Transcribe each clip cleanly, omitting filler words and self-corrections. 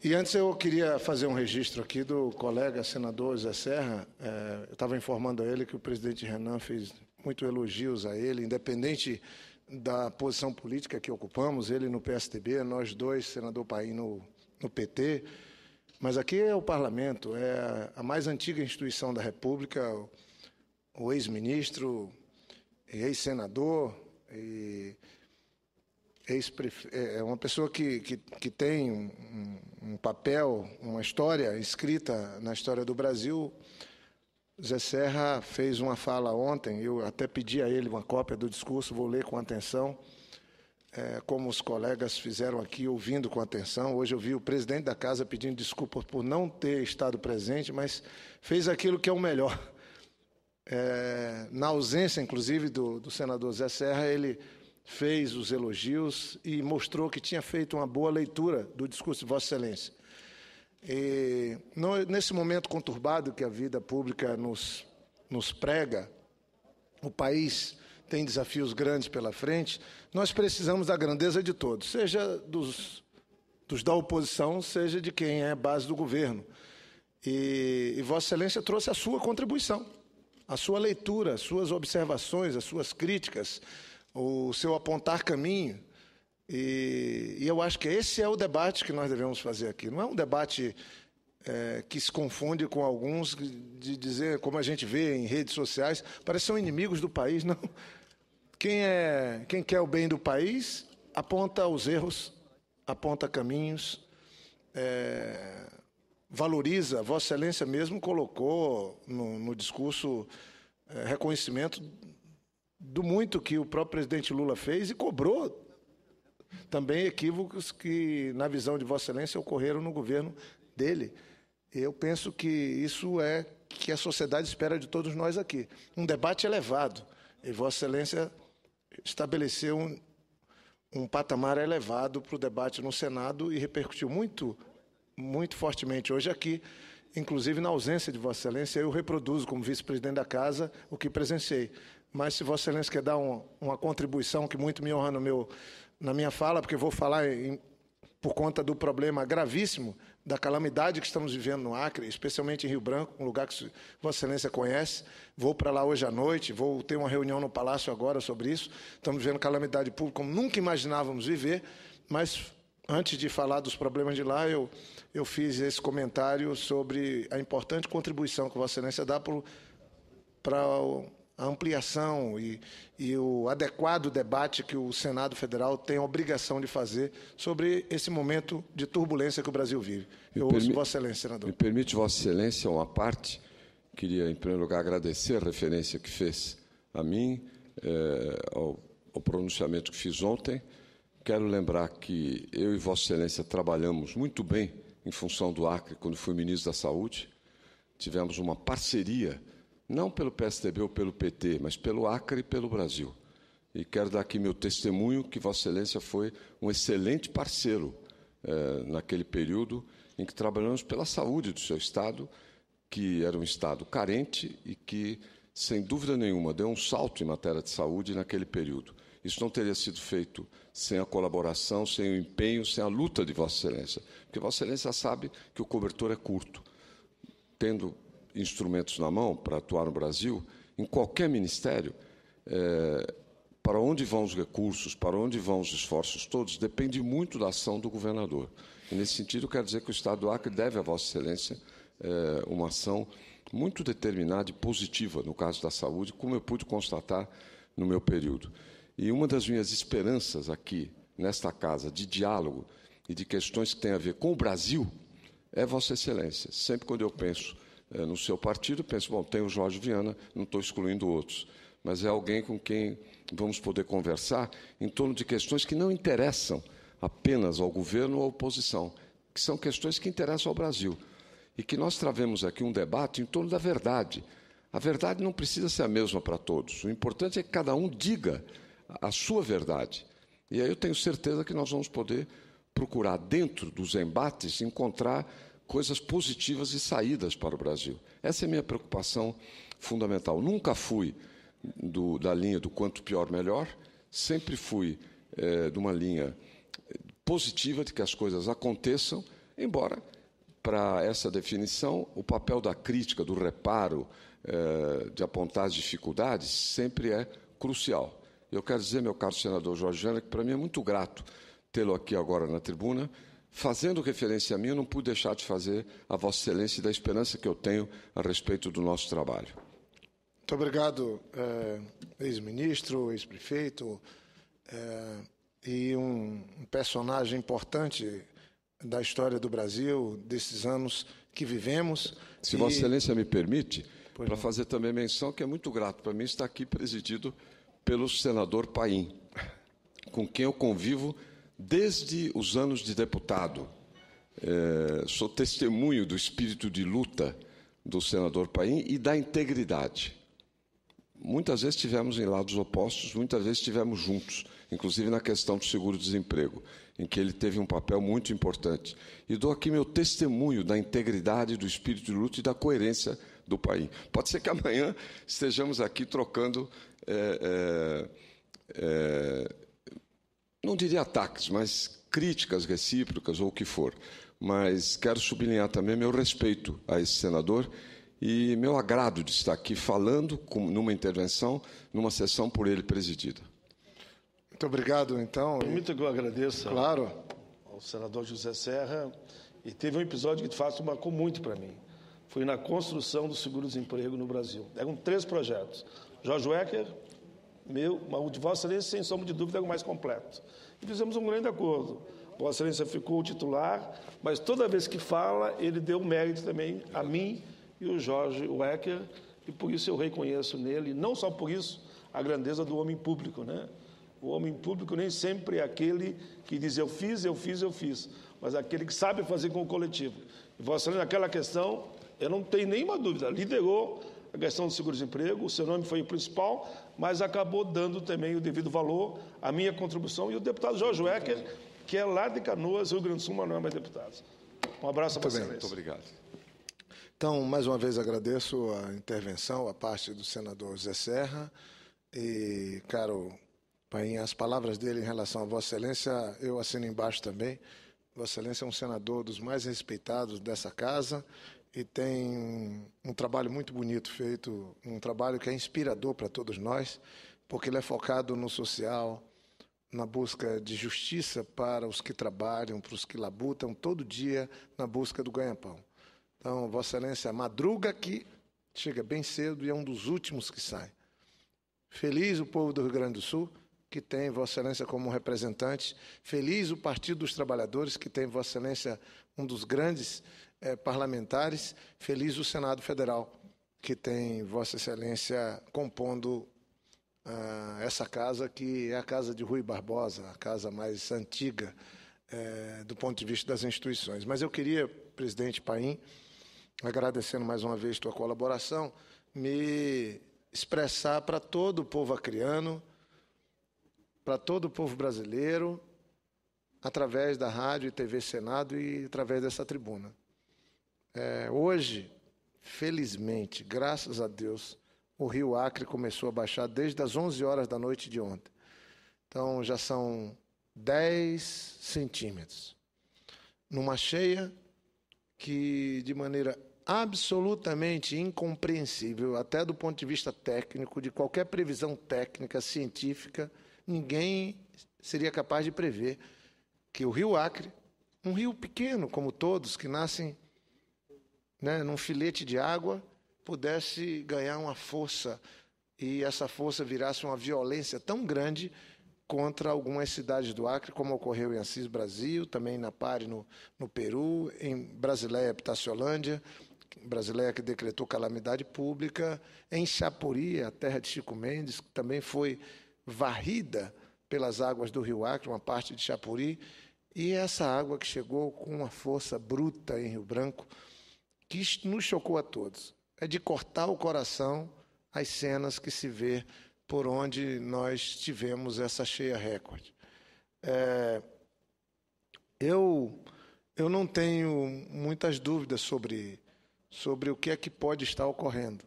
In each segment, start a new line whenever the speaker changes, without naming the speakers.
E antes eu queria fazer um registro aqui do colega senador Zé Serra. Eu estava informando a ele que o presidente Renan fez muito elogios a ele, independente da posição política que ocupamos, ele no PSDB, nós dois, senador Paim no PT. Mas aqui é o parlamento, é a mais antiga instituição da República, o ex-ministro, ex-senador, é uma pessoa que tem um papel, uma história escrita na história do Brasil. Zé Serra fez uma fala ontem, eu até pedi a ele uma cópia do discurso, vou ler com atenção, como os colegas fizeram aqui, ouvindo com atenção. Hoje eu vi o presidente da casa pedindo desculpas por não ter estado presente, mas fez aquilo que é o melhor. Na ausência, inclusive, do senador Zé Serra, ele fez os elogios e mostrou que tinha feito uma boa leitura do discurso de Vossa Excelência. E, nesse momento conturbado que a vida pública nos prega, o país tem desafios grandes pela frente, nós precisamos da grandeza de todos, seja dos da oposição, seja de quem é a base do governo. E Vossa Excelência trouxe a sua contribuição, a sua leitura, as suas observações, as suas críticas, o seu apontar caminho. E eu acho que esse é o debate que nós devemos fazer aqui. Não é um debate que se confunde com alguns de dizer, como a gente vê em redes sociais, parece que são inimigos do país. Não. Quem quer o bem do país aponta os erros, aponta caminhos, valoriza. Vossa Excelência mesmo colocou no discurso reconhecimento do muito que o próprio presidente Lula fez e cobrou também equívocos que, na visão de Vossa Excelência, ocorreram no governo dele. Eu penso que isso é que a sociedade espera de todos nós aqui. Um debate elevado. E Vossa Excelência estabeleceu um patamar elevado para o debate no Senado e repercutiu muito, muito fortemente hoje aqui, inclusive na ausência de Vossa Excelência. Eu reproduzo, como vice-presidente da Casa, o que presenciei. Mas se Vossa Excelência quer dar uma contribuição que muito me honra na minha fala, porque vou falar por conta do problema gravíssimo da calamidade que estamos vivendo no Acre, especialmente em Rio Branco, um lugar que Vossa Excelência conhece. Vou para lá hoje à noite, vou ter uma reunião no Palácio agora sobre isso. Estamos vivendo calamidade pública como nunca imaginávamos viver, mas antes de falar dos problemas de lá, eu fiz esse comentário sobre a importante contribuição que Vossa Excelência dá para a ampliação e o adequado debate que o Senado Federal tem a obrigação de fazer sobre esse momento de turbulência que o Brasil vive. Eu ouço Vossa Excelência, senador.
Me permite, Vossa Excelência, uma parte. Queria, em primeiro lugar, agradecer a referência que fez a mim, ao pronunciamento que fiz ontem. Quero lembrar que eu e Vossa Excelência trabalhamos muito bem em função do Acre, quando fui ministro da Saúde. Tivemos uma parceria, não pelo PSDB ou pelo PT, mas pelo Acre e pelo Brasil. E quero dar aqui meu testemunho que Vossa Excelência foi um excelente parceiro naquele período em que trabalhamos pela saúde do seu Estado, que era um Estado carente e que, sem dúvida nenhuma, deu um salto em matéria de saúde naquele período. Isso não teria sido feito sem a colaboração, sem o empenho, sem a luta de Vossa Excelência. Porque Vossa Excelência sabe que o cobertor é curto. Tendo instrumentos na mão para atuar no Brasil, em qualquer ministério, para onde vão os recursos, para onde vão os esforços todos, depende muito da ação do governador. E, nesse sentido, quero dizer que o Estado do Acre deve a Vossa Excelência uma ação muito determinada e positiva no caso da saúde, como eu pude constatar no meu período. E uma das minhas esperanças aqui, nesta casa, de diálogo e de questões que têm a ver com o Brasil, é Vossa Excelência. Sempre quando eu penso no seu partido, penso, bom, tem o Jorge Viana, não estou excluindo outros, mas é alguém com quem vamos poder conversar em torno de questões que não interessam apenas ao governo ou à oposição, que são questões que interessam ao Brasil. E que nós travemos aqui um debate em torno da verdade. A verdade não precisa ser a mesma para todos. O importante é que cada um diga a sua verdade. E aí eu tenho certeza que nós vamos poder procurar, dentro dos embates, encontrar coisas positivas e saídas para o Brasil. Essa é a minha preocupação fundamental. Nunca fui da linha do quanto pior, melhor. Sempre fui de uma linha positiva de que as coisas aconteçam Embora, para essa definição, o papel da crítica, do reparo, de apontar as dificuldades, sempre é crucial. Eu quero dizer, meu caro senador Jorge Viana, que para mim é muito grato tê-lo aqui agora na tribuna. Fazendo referência a mim, eu não pude deixar de fazer a Vossa Excelência e da esperança que eu tenho a respeito do nosso trabalho.
Muito obrigado, ex-ministro, ex-prefeito, e um personagem importante da história do Brasil, desses anos que vivemos.
Se Vossa Excelência me permite, para fazer também menção que é muito grato para mim estar aqui presidido pelo senador Paim, com quem eu convivo desde os anos de deputado. Sou testemunho do espírito de luta do senador Paim e da integridade. Muitas vezes estivemos em lados opostos, muitas vezes estivemos juntos, inclusive na questão do seguro-desemprego, em que ele teve um papel muito importante. E dou aqui meu testemunho da integridade, do espírito de luta e da coerência do Paim. Pode ser que amanhã estejamos aqui trocando, não diria ataques, mas críticas recíprocas ou o que for. Mas quero sublinhar também meu respeito a esse senador e meu agrado de estar aqui falando numa intervenção, numa sessão por ele presidida.
Muito obrigado, então.
Permita que eu agradeça
claro,
ao senador José Serra. E teve um episódio que, de fato, marcou muito para mim. Foi na construção do seguro-desemprego no Brasil. Eram 3 projetos. Jorge Wecker, meu, o de Vossa Excelência, sem sombra de dúvida, era o mais completo. E fizemos um grande acordo. Vossa Excelência ficou o titular, mas toda vez que fala, ele deu mérito também a mim e o Jorge Wecker, e por isso eu reconheço nele, não só por isso, a grandeza do homem público, né? O homem público nem sempre é aquele que diz eu fiz, mas aquele que sabe fazer com o coletivo. E Vossa Excelência, naquela questão, eu não tenho nenhuma dúvida, liderou a questão do seguro-desemprego, o seu nome foi o principal, mas acabou dando também o devido valor à minha contribuição, e o deputado Jorge Wecker, que é lá de Canoas, Rio Grande do Sul, mas não é mais deputado. Um abraço a Vossa Excelência.
Muito obrigado.
Então, mais uma vez agradeço a intervenção, a parte do senador Zé Serra, e, caro Paim, as palavras dele em relação a Vossa Excelência, eu assino embaixo também. Vossa Excelência é um senador dos mais respeitados dessa casa e tem um trabalho muito bonito feito, um trabalho que é inspirador para todos nós, porque ele é focado no social, na busca de justiça para os que trabalham, para os que labutam todo dia na busca do ganha-pão. Então, Vossa Excelência madruga aqui, chega bem cedo e é um dos últimos que sai. Feliz o povo do Rio Grande do Sul, que tem Vossa Excelência como representante. Feliz o Partido dos Trabalhadores, que tem Vossa Excelência um dos grandes parlamentares. Feliz o Senado Federal, que tem Vossa Excelência compondo essa casa, que é a casa de Rui Barbosa, a casa mais antiga do ponto de vista das instituições. Mas eu queria, presidente Paim, agradecendo mais uma vez tua colaboração, me expressar para todo o povo acreano, para todo o povo brasileiro, através da Rádio e TV Senado e através dessa tribuna. Hoje, felizmente, graças a Deus, o rio Acre começou a baixar desde as 11 horas da noite de ontem. Então, já são 10 centímetros. Numa cheia que, de maneira absolutamente incompreensível, até do ponto de vista técnico, de qualquer previsão técnica, científica, ninguém seria capaz de prever que o rio Acre, um rio pequeno como todos, que nascem num filete de água, pudesse ganhar uma força e essa força virasse uma violência tão grande contra algumas cidades do Acre, como ocorreu em Assis, Brasil, também na Pare, no Peru, em Brasileia, Pitaciolândia, Brasileia que decretou calamidade pública, em Chapuri, a terra de Chico Mendes, que também foi varrida pelas águas do rio Acre, uma parte de Chapuri, e essa água que chegou com uma força bruta em Rio Branco, que nos chocou a todos. É de cortar o coração as cenas que se vê por onde nós tivemos essa cheia recorde. Eu não tenho muitas dúvidas sobre o que é que pode estar ocorrendo.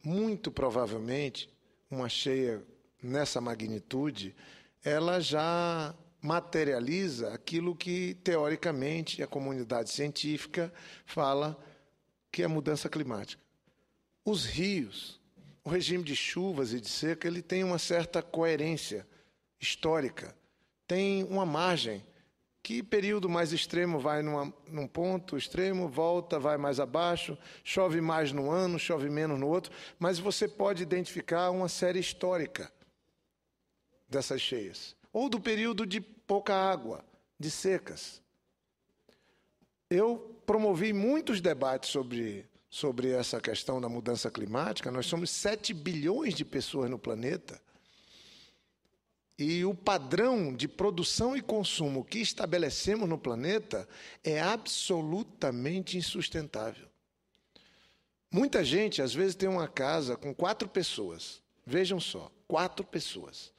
Muito provavelmente, uma cheia nessa magnitude, ela já materializa aquilo que, teoricamente, a comunidade científica fala que é mudança climática. Os rios, o regime de chuvas e de seca, ele tem uma certa coerência histórica, tem uma margem. Que período mais extremo vai num ponto extremo, volta, vai mais abaixo, chove mais num ano, chove menos no outro, mas você pode identificar uma série histórica dessas cheias. Ou do período de pouca água, de secas. Eu promovi muitos debates sobre essa questão da mudança climática. Nós somos 7 bilhões de pessoas no planeta. E o padrão de produção e consumo que estabelecemos no planeta é absolutamente insustentável. Muita gente, às vezes, tem uma casa com 4 pessoas. Vejam só, 4 pessoas.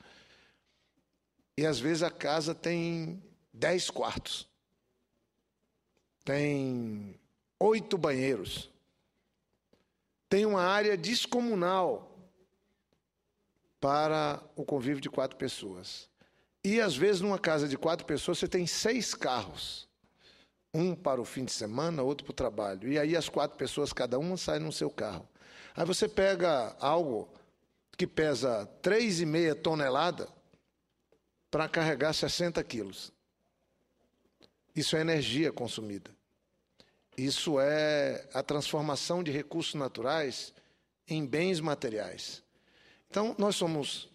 E, às vezes, a casa tem 10 quartos. Tem 8 banheiros. Tem uma área descomunal para o convívio de 4 pessoas. E, às vezes, numa casa de 4 pessoas, você tem 6 carros. Um para o fim de semana, outro para o trabalho. E aí as 4 pessoas, cada uma, sai no seu carro. Aí você pega algo que pesa 3,5 toneladas para carregar 60 quilos. Isso é energia consumida. Isso é a transformação de recursos naturais em bens materiais. Então, nós somos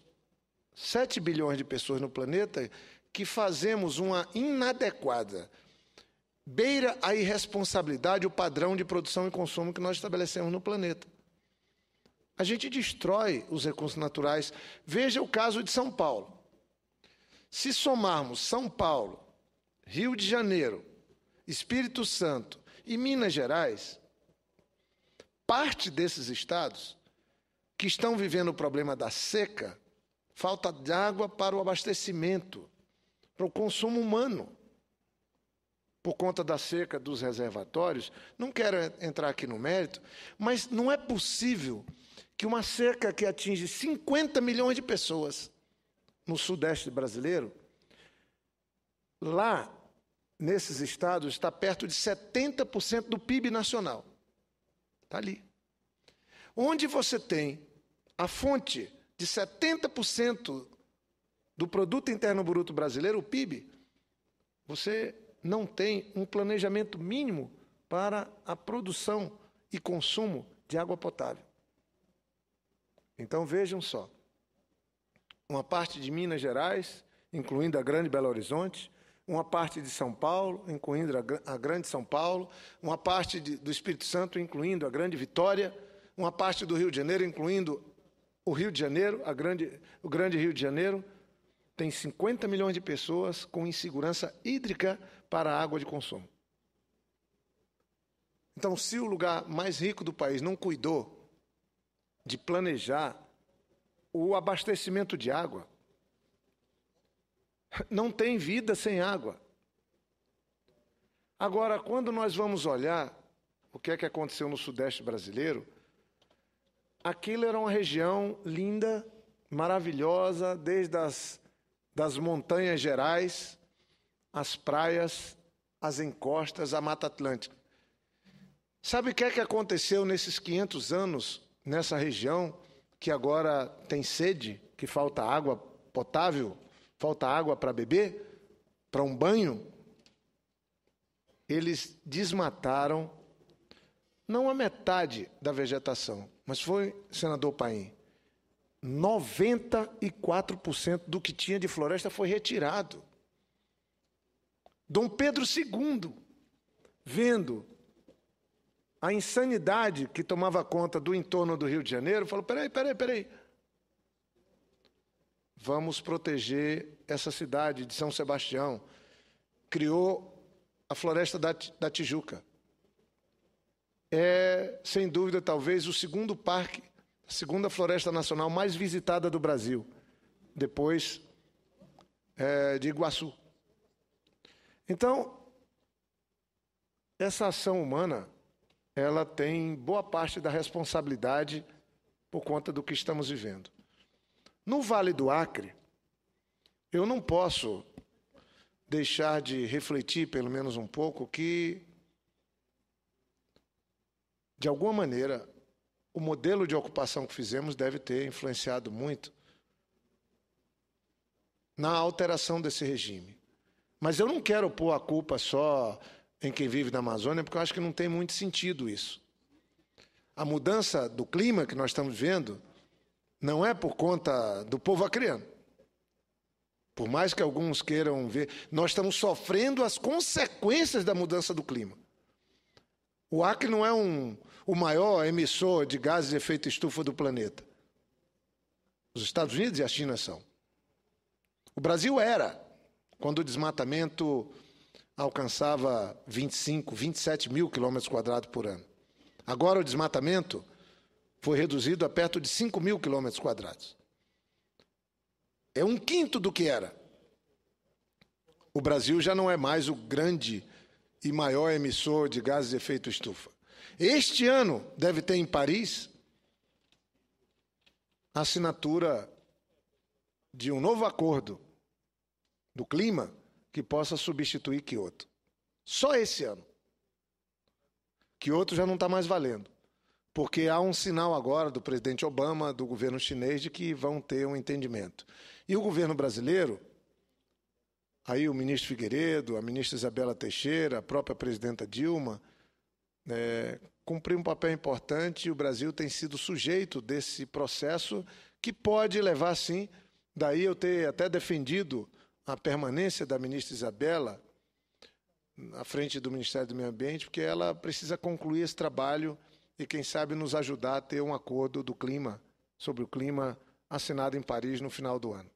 7 bilhões de pessoas no planeta que fazemos uma inadequada, beira a irresponsabilidade, o padrão de produção e consumo que nós estabelecemos no planeta. A gente destrói os recursos naturais. Veja o caso de São Paulo. Se somarmos São Paulo, Rio de Janeiro, Espírito Santo e Minas Gerais, parte desses estados que estão vivendo o problema da seca, falta de água para o abastecimento, para o consumo humano, por conta da seca dos reservatórios. Não quero entrar aqui no mérito, mas não é possível que uma seca que atinge 50 milhões de pessoas no sudeste brasileiro, lá, nesses estados, está perto de 70% do PIB nacional. Está ali. Onde você tem a fonte de 70% do produto interno bruto brasileiro, o PIB, você não tem um planejamento mínimo para a produção e consumo de água potável. Então, vejam só, uma parte de Minas Gerais, incluindo a Grande Belo Horizonte, uma parte de São Paulo, incluindo a Grande São Paulo, uma parte do Espírito Santo, incluindo a Grande Vitória, uma parte do Rio de Janeiro, incluindo o Rio de Janeiro, o Grande Rio de Janeiro, tem 50 milhões de pessoas com insegurança hídrica para a água de consumo. Então, se o lugar mais rico do país não cuidou de planejar o abastecimento de água, não tem vida sem água. Agora, quando nós vamos olhar o que é que aconteceu no Sudeste brasileiro, aquilo era uma região linda, maravilhosa, desde das montanhas gerais, as praias, as encostas, a Mata Atlântica. Sabe o que é que aconteceu nesses 500 anos nessa região, que agora tem sede, que falta água potável, falta água para beber, para um banho? Eles desmataram não a metade da vegetação, mas foi, senador Paim, 94% do que tinha de floresta foi retirado. Dom Pedro II, vendo a insanidade que tomava conta do entorno do Rio de Janeiro, falou, peraí. Vamos proteger essa cidade de São Sebastião. Criou a Floresta da Tijuca. É, sem dúvida, talvez o segundo parque, a segunda floresta nacional mais visitada do Brasil, depois de Iguaçu. Então, essa ação humana, ela tem boa parte da responsabilidade por conta do que estamos vivendo. No Vale do Acre, eu não posso deixar de refletir, pelo menos um pouco, que, de alguma maneira, o modelo de ocupação que fizemos deve ter influenciado muito na alteração desse regime. Mas eu não quero pôr a culpa só em quem vive na Amazônia, porque eu acho que não tem muito sentido isso. A mudança do clima que nós estamos vendo não é por conta do povo acreano. Por mais que alguns queiram ver, nós estamos sofrendo as consequências da mudança do clima. O Acre não é o maior emissor de gases de efeito estufa do planeta. Os Estados Unidos e a China são. O Brasil era, quando o desmatamento alcançava 25, 27 mil quilômetros quadrados por ano. Agora o desmatamento foi reduzido a perto de 5 mil quilômetros quadrados. É um quinto do que era. O Brasil já não é mais o grande e maior emissor de gases de efeito estufa. Este ano deve ter em Paris a assinatura de um novo acordo do clima que possa substituir Kyoto. Só esse ano. Kyoto já não está mais valendo, porque há um sinal agora do presidente Obama, do governo chinês, de que vão ter um entendimento. E o governo brasileiro, aí o ministro Figueiredo, a ministra Isabela Teixeira, a própria presidenta Dilma, cumpriu um papel importante e o Brasil tem sido sujeito desse processo que pode levar, sim, daí eu ter até defendido a permanência da ministra Isabela à frente do Ministério do Meio Ambiente, porque ela precisa concluir esse trabalho e, quem sabe, nos ajudar a ter um acordo do clima, sobre o clima, assinado em Paris no final do ano.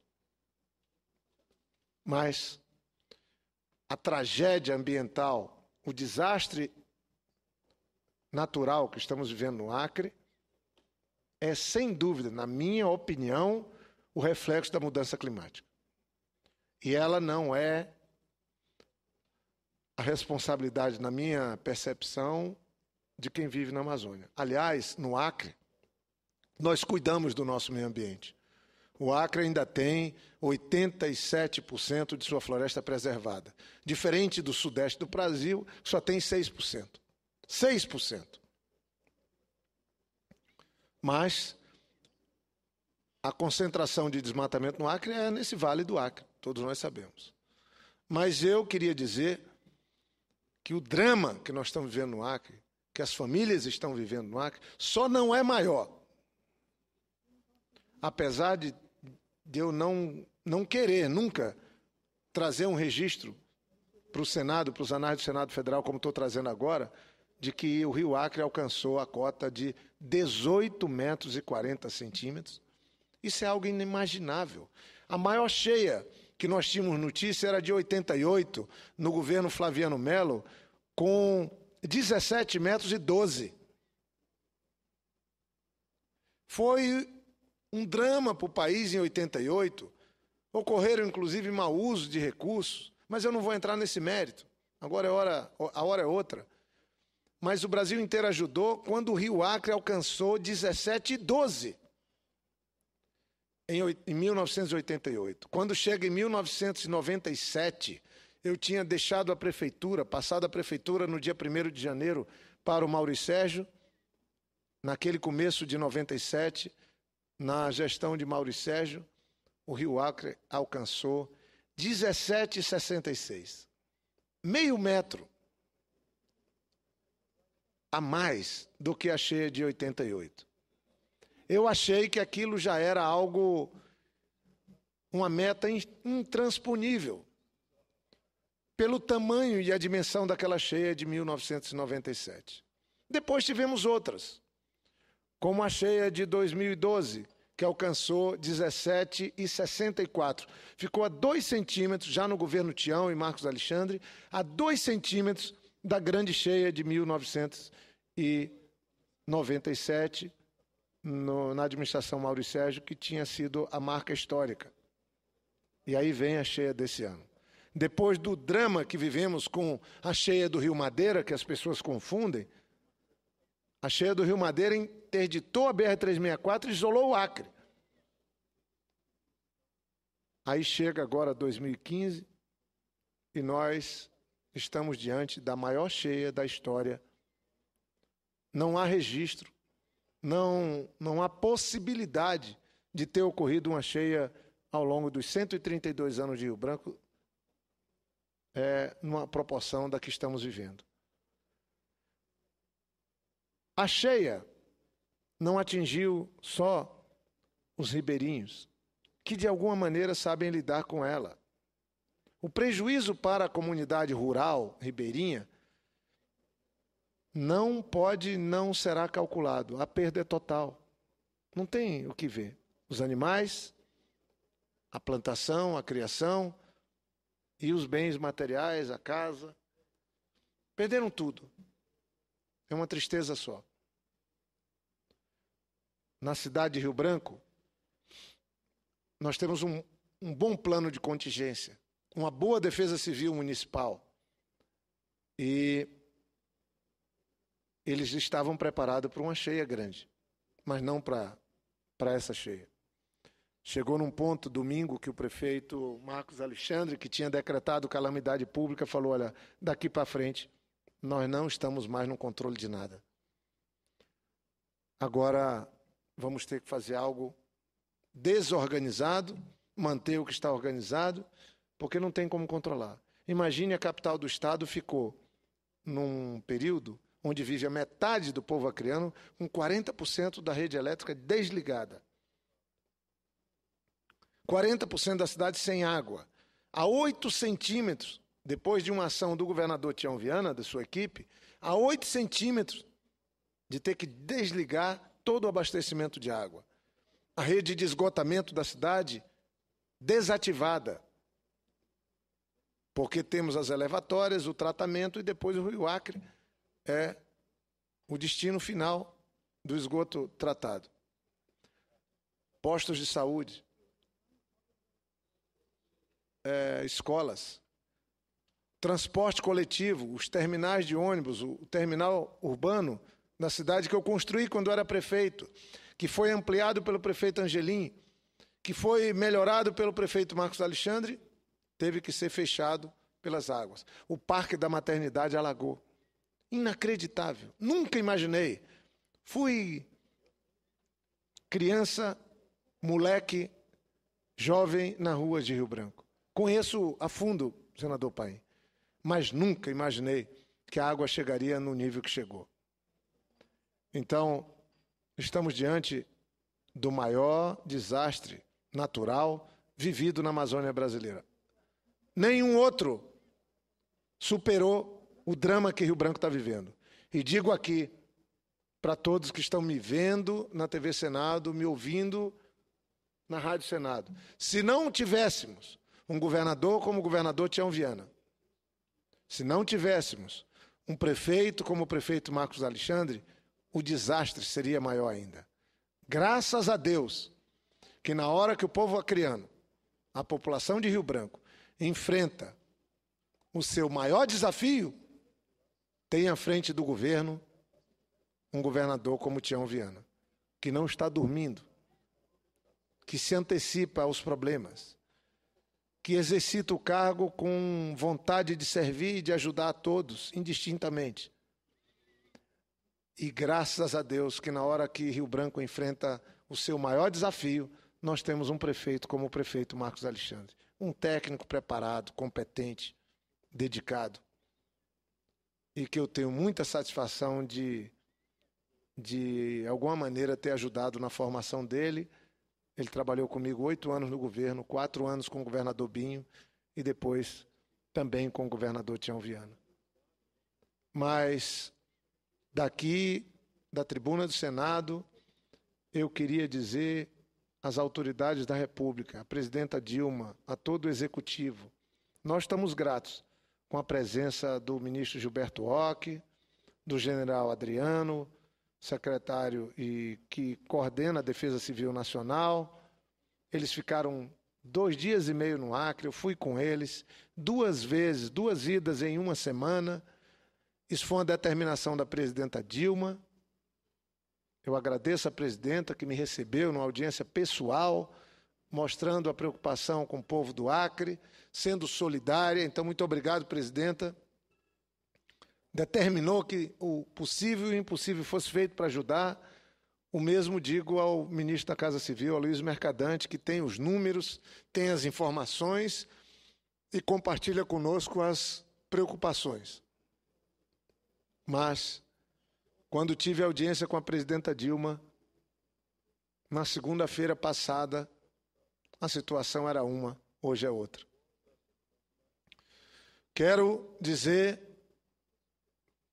Mas a tragédia ambiental, o desastre natural que estamos vivendo no Acre, é, sem dúvida, na minha opinião, o reflexo da mudança climática. E ela não é a responsabilidade, na minha percepção, de quem vive na Amazônia. Aliás, no Acre, nós cuidamos do nosso meio ambiente. O Acre ainda tem 87% de sua floresta preservada. Diferente do sudeste do Brasil, que só tem 6%. 6%. Mas a concentração de desmatamento no Acre é nesse vale do Acre, todos nós sabemos. Mas eu queria dizer que o drama que nós estamos vivendo no Acre, que as famílias estão vivendo no Acre, só não é maior. Apesar de eu não querer nunca trazer um registro para o Senado, para os anais do Senado Federal, como estou trazendo agora, de que o Rio Acre alcançou a cota de 18 metros e 40 centímetros. Isso é algo inimaginável. A maior cheia que nós tínhamos notícia era de 88, no governo Flaviano Melo, com 17 metros e 12. Foi um drama para o país em 88. Ocorreram, inclusive, mau uso de recursos, mas eu não vou entrar nesse mérito. Agora a hora é outra. Mas o Brasil inteiro ajudou quando o Rio Acre alcançou 17,12 em 1988. Quando chega em 1997, eu tinha deixado a prefeitura, passado a prefeitura no dia 1º de janeiro para o Maurício Sérgio, naquele começo de 97, na gestão de Maurício Sérgio, o Rio Acre alcançou 17,66. Meio metro a mais do que a cheia de 88. Eu achei que aquilo já era algo, uma meta intransponível, pelo tamanho e a dimensão daquela cheia de 1997. Depois tivemos outras, como a cheia de 2012, que alcançou 17,64. Ficou a 2 centímetros, já no governo Tião e Marcos Alexandre, a 2 centímetros da grande cheia de 1997, na administração Maurício Sérgio, que tinha sido a marca histórica. E aí vem a cheia desse ano. Depois do drama que vivemos com a cheia do Rio Madeira, que as pessoas confundem, a cheia do Rio Madeira interditou a BR-364 e isolou o Acre. Aí chega agora 2015 e nós estamos diante da maior cheia da história. Não há registro, não há possibilidade de ter ocorrido uma cheia ao longo dos 132 anos de Rio Branco, numa proporção da que estamos vivendo. A cheia não atingiu só os ribeirinhos, que de alguma maneira sabem lidar com ela. O prejuízo para a comunidade rural ribeirinha não será calculado. A perda é total. Não tem o que ver. Os animais, a plantação, a criação e os bens materiais, a casa, perderam tudo. É uma tristeza só. Na cidade de Rio Branco, nós temos um bom plano de contingência, uma boa defesa civil municipal. E eles estavam preparados para uma cheia grande, mas não para essa cheia. Chegou num ponto, domingo, que o prefeito Marcos Alexandre, que tinha decretado calamidade pública, falou, olha, daqui para frente, nós não estamos mais no controle de nada. Agora, vamos ter que fazer algo desorganizado, manter o que está organizado, porque não tem como controlar. Imagine, a capital do estado ficou num período onde vive a metade do povo acreano com 40% da rede elétrica desligada. 40% da cidade sem água. A 8 centímetros, depois de uma ação do governador Tião Viana, da sua equipe, a 8 centímetros de ter que desligar todo o abastecimento de água. A rede de esgotamento da cidade desativada, porque temos as elevatórias, o tratamento e depois o Rio Acre é o destino final do esgoto tratado. Postos de saúde, escolas, transporte coletivo, os terminais de ônibus, o terminal urbano na cidade que eu construí quando era prefeito, que foi ampliado pelo prefeito Angelim, que foi melhorado pelo prefeito Marcos Alexandre, teve que ser fechado pelas águas. O Parque da Maternidade alagou. Inacreditável. Nunca imaginei. Fui criança, moleque, jovem na rua de Rio Branco. Conheço a fundo, senador Paim, mas nunca imaginei que a água chegaria no nível que chegou. Então, estamos diante do maior desastre natural vivido na Amazônia brasileira. Nenhum outro superou o drama que Rio Branco está vivendo. E digo aqui, para todos que estão me vendo na TV Senado, me ouvindo na Rádio Senado, se não tivéssemos um governador como o governador Tião Viana, se não tivéssemos um prefeito como o prefeito Marcos Alexandre, o desastre seria maior ainda. Graças a Deus, que na hora que o povo acreano, a população de Rio Branco, enfrenta o seu maior desafio, tem à frente do governo um governador como Tião Viana, que não está dormindo, que se antecipa aos problemas, que exercita o cargo com vontade de servir e de ajudar a todos, indistintamente. E graças a Deus que na hora que Rio Branco enfrenta o seu maior desafio, nós temos um prefeito como o prefeito Marcos Alexandre. Um técnico preparado, competente, dedicado. E que eu tenho muita satisfação de alguma maneira, ter ajudado na formação dele. Ele trabalhou comigo 8 anos no governo, 4 anos com o governador Binho e depois também com o governador Tião Viana. Mas daqui, da tribuna do Senado, eu queria dizer às autoridades da República, à presidenta Dilma, a todo o Executivo, nós estamos gratos com a presença do ministro Gilberto Roque, do general Adriano, secretário que coordena a Defesa Civil Nacional. Eles ficaram 2 dias e meio no Acre, eu fui com eles 2 vezes, 2 idas em uma semana. Isso foi uma determinação da presidenta Dilma. Eu agradeço a presidenta que me recebeu numa audiência pessoal, mostrando a preocupação com o povo do Acre, sendo solidária. Então, muito obrigado, presidenta. Determinou que o possível e o impossível fosse feito para ajudar. O mesmo digo ao ministro da Casa Civil, Aloysio Mercadante, que tem os números, tem as informações e compartilha conosco as preocupações. Mas, quando tive audiência com a presidenta Dilma, na segunda-feira passada, a situação era uma, hoje é outra. Quero dizer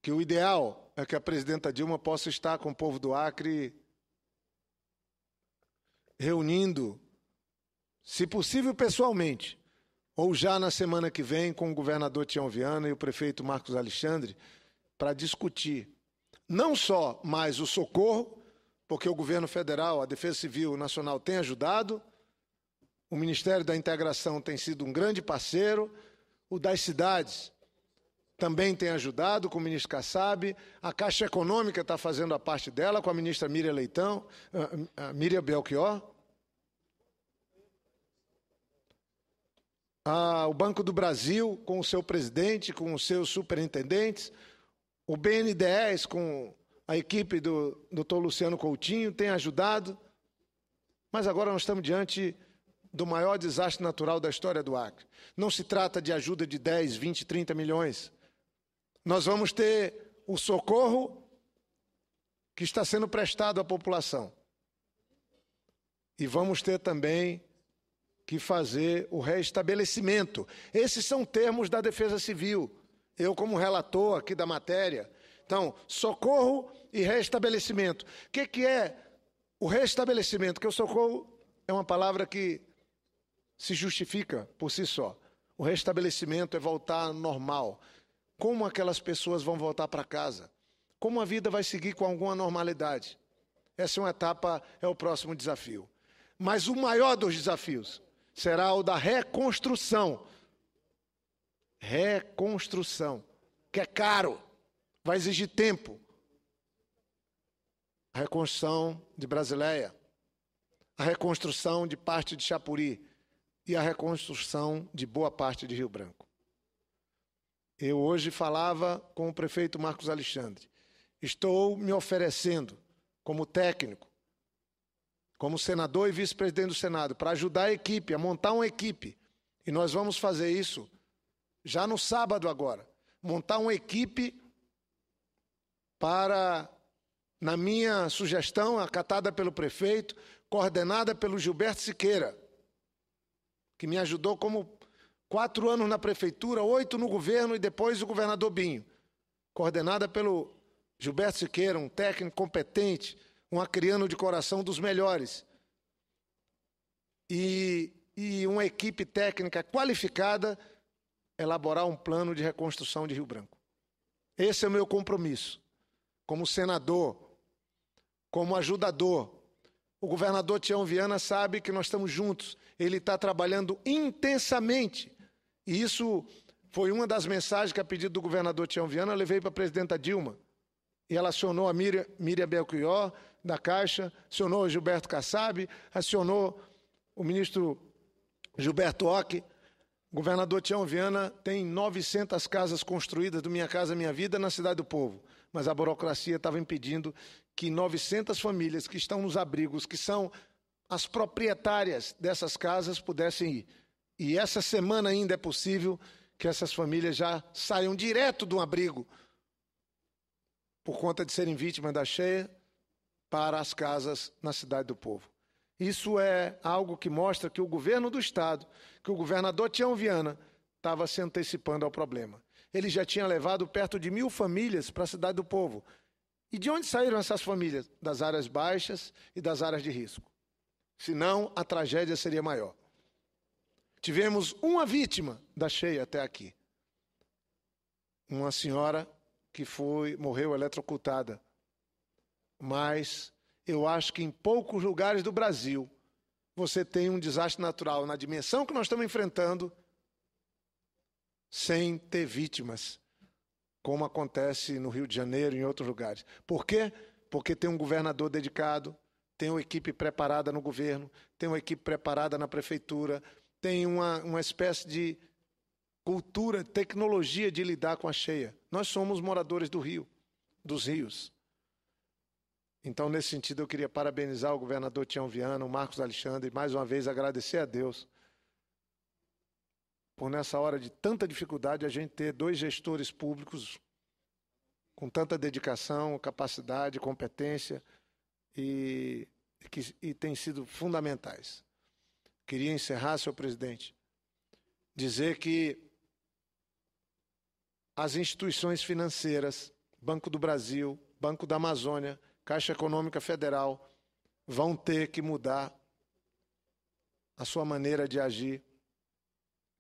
que o ideal é que a presidenta Dilma possa estar com o povo do Acre reunindo, se possível pessoalmente, ou já na semana que vem com o governador Tião Viana e o prefeito Marcos Alexandre, para discutir não só mais o socorro, porque o governo federal, a Defesa Civil Nacional tem ajudado, o Ministério da Integração tem sido um grande parceiro, o das cidades também tem ajudado com o ministro Kassab, a Caixa Econômica está fazendo a parte dela com a ministra Miriam Leitão, Miriam Belchior. O Banco do Brasil com o seu presidente, com os seus superintendentes, o BNDES com a equipe do Dr. Luciano Coutinho tem ajudado, mas agora nós estamos diante do maior desastre natural da história do Acre. Não se trata de ajuda de 10, 20, 30 milhões. Nós vamos ter o socorro que está sendo prestado à população. E vamos ter também que fazer o reestabelecimento. Esses são termos da Defesa Civil. Eu, como relator aqui da matéria. Então, socorro e reestabelecimento. O que é o reestabelecimento? Porque o socorro é uma palavra que se justifica por si só. O restabelecimento é voltar ao normal. Como aquelas pessoas vão voltar para casa? Como a vida vai seguir com alguma normalidade? Essa é uma etapa, é o próximo desafio. Mas o maior dos desafios será o da reconstrução. Reconstrução, que é caro, vai exigir tempo. A reconstrução de Brasileia, a reconstrução de parte de Chapuri e a reconstrução de boa parte de Rio Branco. Eu hoje falava com o prefeito Marcos Alexandre. Estou me oferecendo como técnico, como senador e vice-presidente do Senado, para ajudar a equipe, a montar uma equipe. E nós vamos fazer isso já no sábado agora. Montar uma equipe para, na minha sugestão, acatada pelo prefeito, coordenada pelo Gilberto Siqueira, que me ajudou como 4 anos na prefeitura, 8 no governo e depois o governador Binho. Coordenada pelo Gilberto Siqueira, um técnico competente, um acriano de coração dos melhores. E uma equipe técnica qualificada, elaborar um plano de reconstrução de Rio Branco. Esse é o meu compromisso, como senador, como ajudador. O governador Tião Viana sabe que nós estamos juntos, ele está trabalhando intensamente. E isso foi uma das mensagens que, a pedido do governador Tião Viana, eu levei para a presidenta Dilma. E ela acionou a Miriam Belchior, da Caixa, acionou o Gilberto Kassab, acionou o ministro Gilberto Ock. O governador Tião Viana tem 900 casas construídas do Minha Casa Minha Vida na Cidade do Povo. Mas a burocracia estava impedindo que 900 famílias que estão nos abrigos, que são as proprietárias dessas casas, pudessem ir. E essa semana ainda é possível que essas famílias já saiam direto do abrigo, por conta de serem vítimas da cheia, para as casas na Cidade do Povo. Isso é algo que mostra que o governo do Estado, que o governador Tião Viana, estava se antecipando ao problema. Ele já tinha levado perto de 1.000 famílias para a Cidade do Povo. E de onde saíram essas famílias? Das áreas baixas e das áreas de risco. Senão, a tragédia seria maior. Tivemos uma vítima da cheia até aqui. Uma senhora que morreu eletrocutada. Mas eu acho que em poucos lugares do Brasil você tem um desastre natural na dimensão que nós estamos enfrentando sem ter vítimas, como acontece no Rio de Janeiro e em outros lugares. Por quê? Porque tem um governador dedicado, tem uma equipe preparada no governo, tem uma equipe preparada na prefeitura, tem uma espécie de cultura, tecnologia de lidar com a cheia. Nós somos moradores do Rio, dos rios. Então, nesse sentido, eu queria parabenizar o governador Tião Viana, o Marcos Alexandre, e mais uma vez agradecer a Deus por, nessa hora de tanta dificuldade, a gente ter 2 gestores públicos com tanta dedicação, capacidade, competência e têm sido fundamentais. Queria encerrar, senhor presidente, dizer que as instituições financeiras, Banco do Brasil, Banco da Amazônia, Caixa Econômica Federal, vão ter que mudar a sua maneira de agir.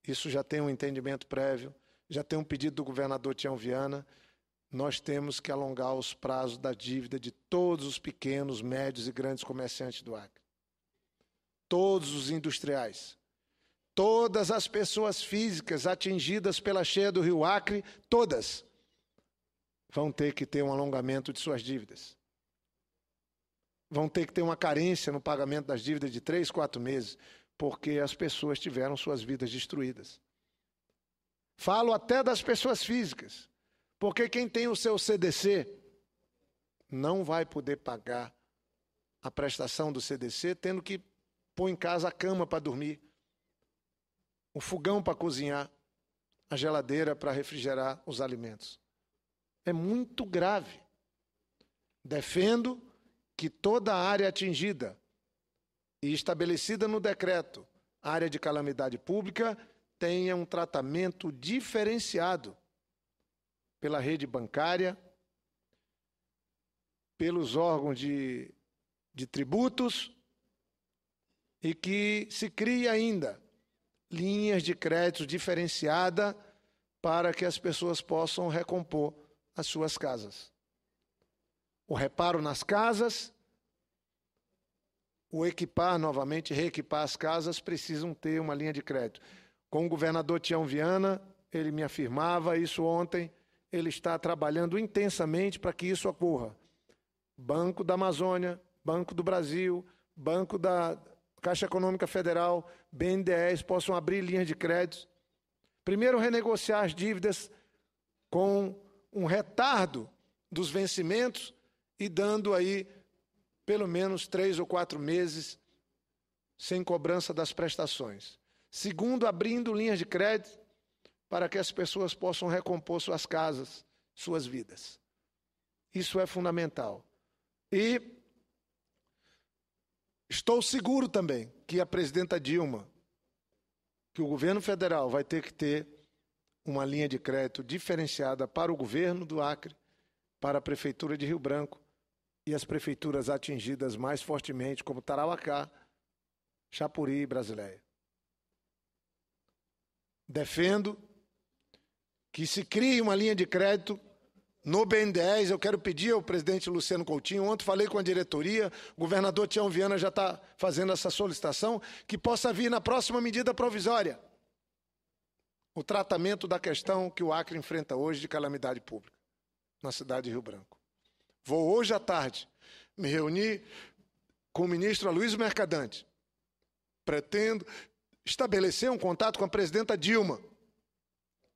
Isso já tem um entendimento prévio, já tem um pedido do governador Tião Viana. Nós temos que alongar os prazos da dívida de todos os pequenos, médios e grandes comerciantes do Acre. Todos os industriais. Todas as pessoas físicas atingidas pela cheia do Rio Acre, todas, vão ter que ter um alongamento de suas dívidas. Vão ter que ter uma carência no pagamento das dívidas de 3, 4 meses, porque as pessoas tiveram suas vidas destruídas. Falo até das pessoas físicas, porque quem tem o seu CDC não vai poder pagar a prestação do CDC, tendo que pôr em casa a cama para dormir, o fogão para cozinhar, a geladeira para refrigerar os alimentos. É muito grave. Defendo que toda a área atingida e estabelecida no decreto, área de calamidade pública, tenha um tratamento diferenciado pela rede bancária, pelos órgãos de tributos, e que se crie ainda linhas de crédito diferenciada para que as pessoas possam recompor as suas casas. O reparo nas casas, o equipar novamente, reequipar as casas, precisam ter uma linha de crédito. Com o governador Tião Viana, ele me afirmava isso ontem, ele está trabalhando intensamente para que isso ocorra. Banco da Amazônia, Banco do Brasil, Banco da Caixa Econômica Federal, BNDES possam abrir linhas de crédito. Primeiro, renegociar as dívidas com um retardo dos vencimentos e dando aí pelo menos 3 ou 4 meses sem cobrança das prestações. Segundo, abrindo linhas de crédito para que as pessoas possam recompor suas casas, suas vidas. Isso é fundamental. E estou seguro também que a presidenta Dilma, que o governo federal vai ter que ter uma linha de crédito diferenciada para o governo do Acre, para a prefeitura de Rio Branco e as prefeituras atingidas mais fortemente, como Tarauacá, Chapuri e Brasileia. Defendo que se crie uma linha de crédito no BNDES. Eu quero pedir ao presidente Luciano Coutinho, ontem falei com a diretoria, o governador Tião Viana já está fazendo essa solicitação, que possa vir na próxima medida provisória o tratamento da questão que o Acre enfrenta hoje de calamidade pública na cidade de Rio Branco. Vou hoje à tarde me reunir com o ministro Aloysio Mercadante. Pretendo estabelecer um contato com a presidenta Dilma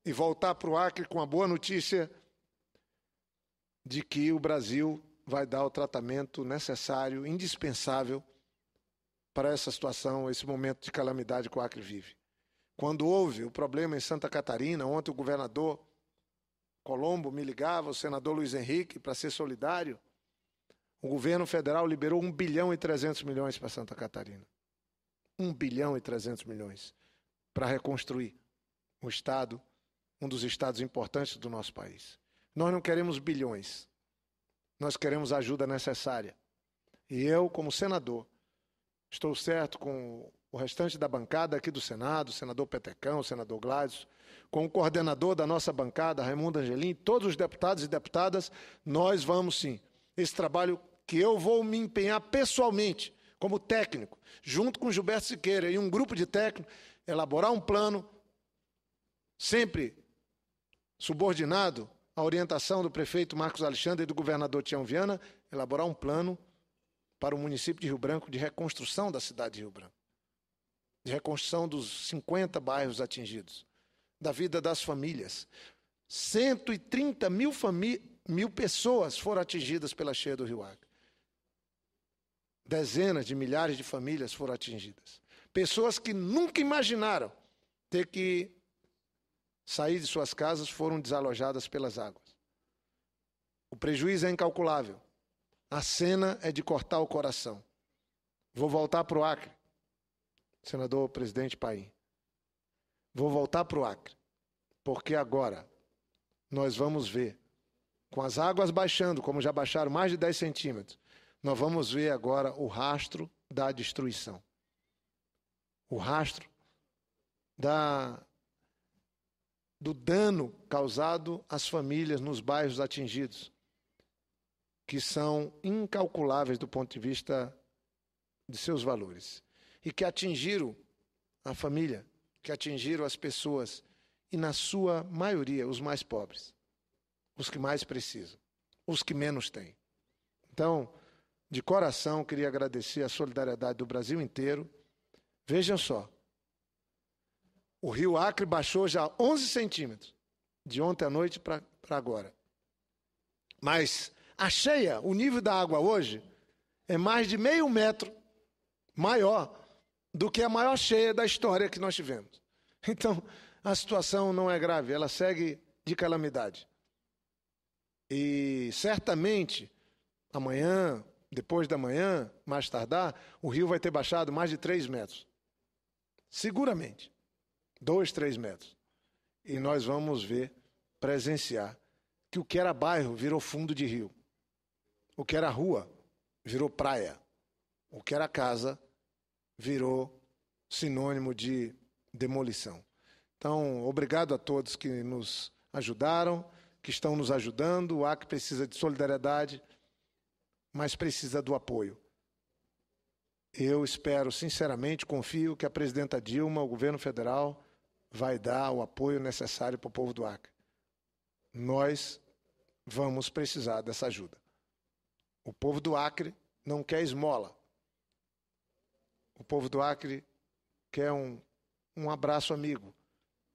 e voltar para o Acre com a boa notícia de que o Brasil vai dar o tratamento necessário, indispensável para essa situação, esse momento de calamidade que o Acre vive. Quando houve o problema em Santa Catarina, ontem o governador Colombo me ligava, o senador Luiz Henrique, para ser solidário, o governo federal liberou 1 bilhão e 300 milhões para Santa Catarina. 1 bilhão e 300 milhões para reconstruir um estado, um dos estados importantes do nosso país. Nós não queremos bilhões, nós queremos a ajuda necessária. E eu, como senador, estou certo com o restante da bancada aqui do Senado, o senador Petecão, o senador Gladys, com o coordenador da nossa bancada, Raimundo Angelim, todos os deputados e deputadas, nós vamos sim. Esse trabalho que eu vou me empenhar pessoalmente, como técnico, junto com Gilberto Siqueira e um grupo de técnicos, elaborar um plano, sempre subordinado à orientação do prefeito Marcos Alexandre e do governador Tião Viana, elaborar um plano para o município de Rio Branco de reconstrução da cidade de Rio Branco, de reconstrução dos 50 bairros atingidos, da vida das famílias. 130 mil pessoas foram atingidas pela cheia do Rio Acre. Dezenas de milhares de famílias foram atingidas. Pessoas que nunca imaginaram ter que sair de suas casas foram desalojadas pelas águas. O prejuízo é incalculável. A cena é de cortar o coração. Vou voltar para o Acre, senador presidente Paim. Vou voltar para o Acre, porque agora nós vamos ver, com as águas baixando, como já baixaram mais de 10 centímetros, nós vamos ver agora o rastro da destruição. O rastro do dano causado às famílias nos bairros atingidos, que são incalculáveis do ponto de vista de seus valores, e que atingiram a família, que atingiram as pessoas, e na sua maioria os mais pobres, os que mais precisam, os que menos têm. Então, de coração, queria agradecer a solidariedade do Brasil inteiro. Vejam só, o rio Acre baixou já 11 centímetros, de ontem à noite para agora. Mas a cheia, o nível da água hoje, é mais de meio metro maior do que a maior cheia da história que nós tivemos. Então, a situação não é grave, ela segue de calamidade. E certamente, amanhã, depois da manhã, mais tardar, o rio vai ter baixado mais de 3 metros. Seguramente. 2, 3 metros. E nós vamos ver, presenciar, que o que era bairro virou fundo de rio. O que era rua virou praia. O que era casa virou sinônimo de demolição. Então, obrigado a todos que nos ajudaram, que estão nos ajudando. O Acre precisa de solidariedade, mas precisa do apoio. Eu espero, sinceramente, confio que a presidenta Dilma, o governo federal, vai dar o apoio necessário para o povo do Acre. Nós vamos precisar dessa ajuda. O povo do Acre não quer esmola. O povo do Acre quer um abraço amigo,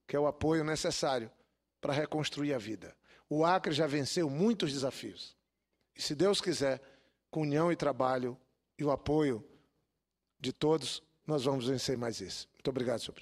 quer o apoio necessário para reconstruir a vida. O Acre já venceu muitos desafios. E, se Deus quiser, com união e trabalho e o apoio de todos, nós vamos vencer mais esse. Muito obrigado, senhor presidente.